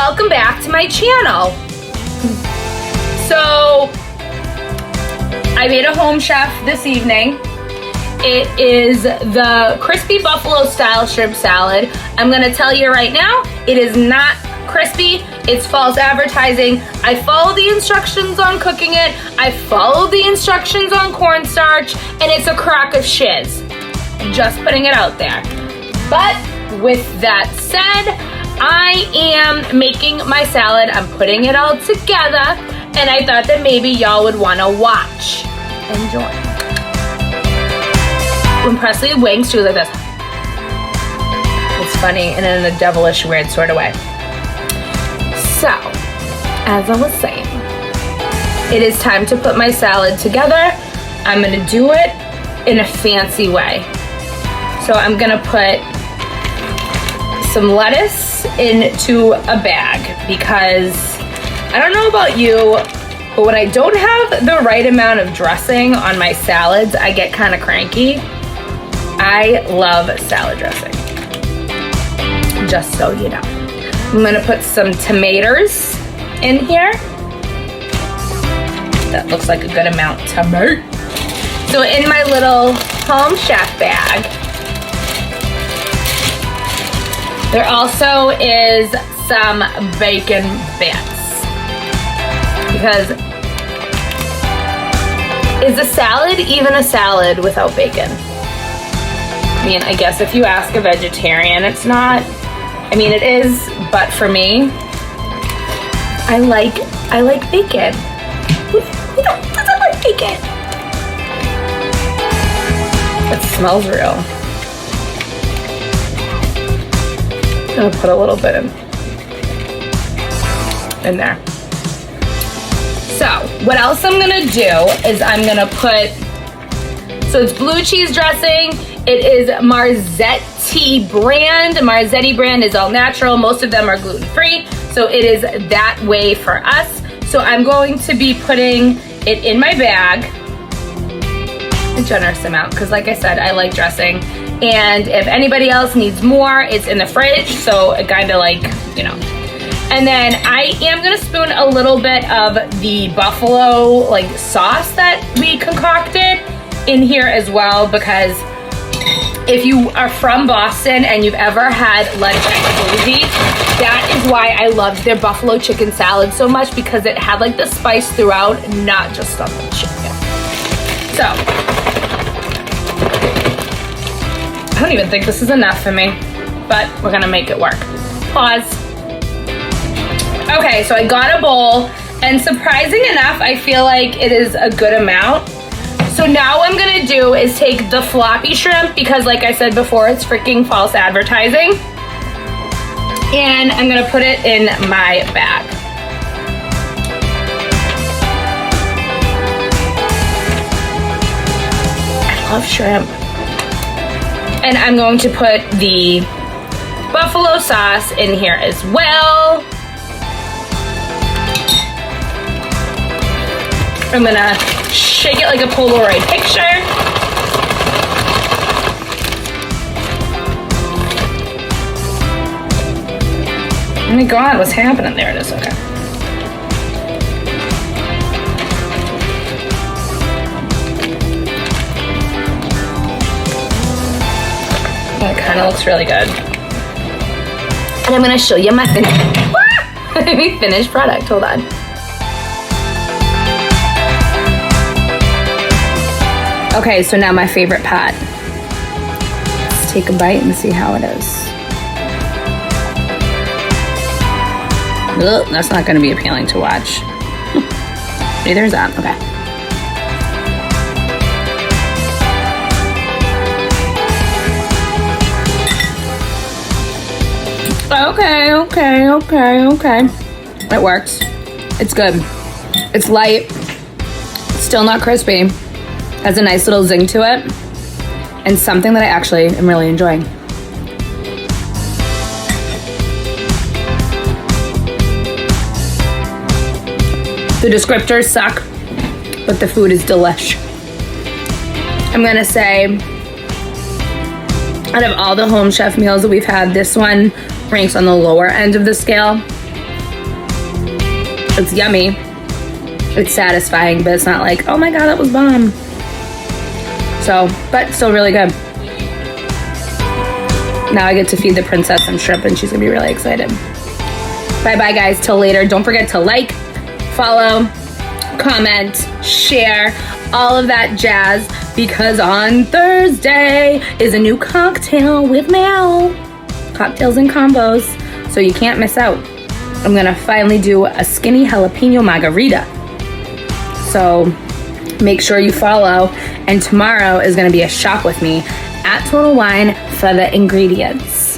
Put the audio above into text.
welcome back to my channel. So, I made a home chef this evening. It is the crispy buffalo style shrimp salad. I'm gonna tell you right now, it is not crispy, it's false advertising. I followed the instructions on cooking it, I followed the instructions on cornstarch, and it's a crock of shiz. Just putting it out there. But with that said, I am making my salad, I'm putting it all together, and I thought that maybe y'all would wanna watch and join. When Presley winks, she was like this. It's funny and in a devilish, weird sort of way. So, as I was saying, it is time to put my salad together. I'm gonna do it in a fancy way. So I'm gonna put some lettuce into a bag because I don't know about you, but when I don't have the right amount of dressing on my salads, I get kind of cranky. I love salad dressing, just so you know. I'm gonna put some tomatoes in here. That looks like a good amount to me. So in my little home chef bag, there also is some bacon bits. Because is a salad even a salad without bacon? I mean, I guess if you ask a vegetarian, it's not. I mean, it is, but for me, I like bacon. Who doesn't like bacon? It smells real. I'm gonna put a little bit in there. So, what else I'm gonna do is I'm gonna put, so it's blue cheese dressing. It is Marzetti brand. Marzetti brand is all natural. Most of them are gluten-free, so it is that way for us. So I'm going to be putting it in my bag, a generous amount, because like I said, I like dressing. And if anybody else needs more, it's in the fridge, so it kind of like, you know. And then I am gonna spoon a little bit of the buffalo like sauce that we concocted in here as well, because if you are from Boston and you've ever had lunch at Cozy, that is why I loved their buffalo chicken salad so much, because it had like the spice throughout, not just on the chicken. So, I don't even think this is enough for me, but we're gonna make it work. Pause. Okay, so I got a bowl, and surprising enough, I feel like it is a good amount. So now what I'm gonna do is take the floppy shrimp, because like I said before, it's freaking false advertising. And I'm gonna put it in my bag. I love shrimp. And I'm going to put the buffalo sauce in here as well. I'm gonna shake it like a Polaroid picture. Oh my God, what's happening? There it is, okay. It kind of looks really good. And I'm gonna show you my finished product, hold on. Okay, so now my favorite part. Let's take a bite and see how it is. Ugh, that's not gonna be appealing to watch. Neither is that, okay. Okay. It works. It's good. It's light. It's still not crispy. Has a nice little zing to it, and something that I actually am really enjoying. The descriptors suck, but the food is delish. I'm gonna say, out of all the home chef meals that we've had, this one ranks on the lower end of the scale. It's yummy. It's satisfying, but it's not like, oh my God, that was bomb. So, but still really good. Now I get to feed the princess some shrimp and she's gonna be really excited. Bye-bye guys, till later. Don't forget to like, follow, comment, share, all of that jazz, because on Thursday is a new cocktail with Mel. Cocktails and combos, so you can't miss out. I'm gonna finally do a skinny jalapeno margarita. So make sure you follow, and tomorrow is gonna be a shop with me at Total Wine for the ingredients.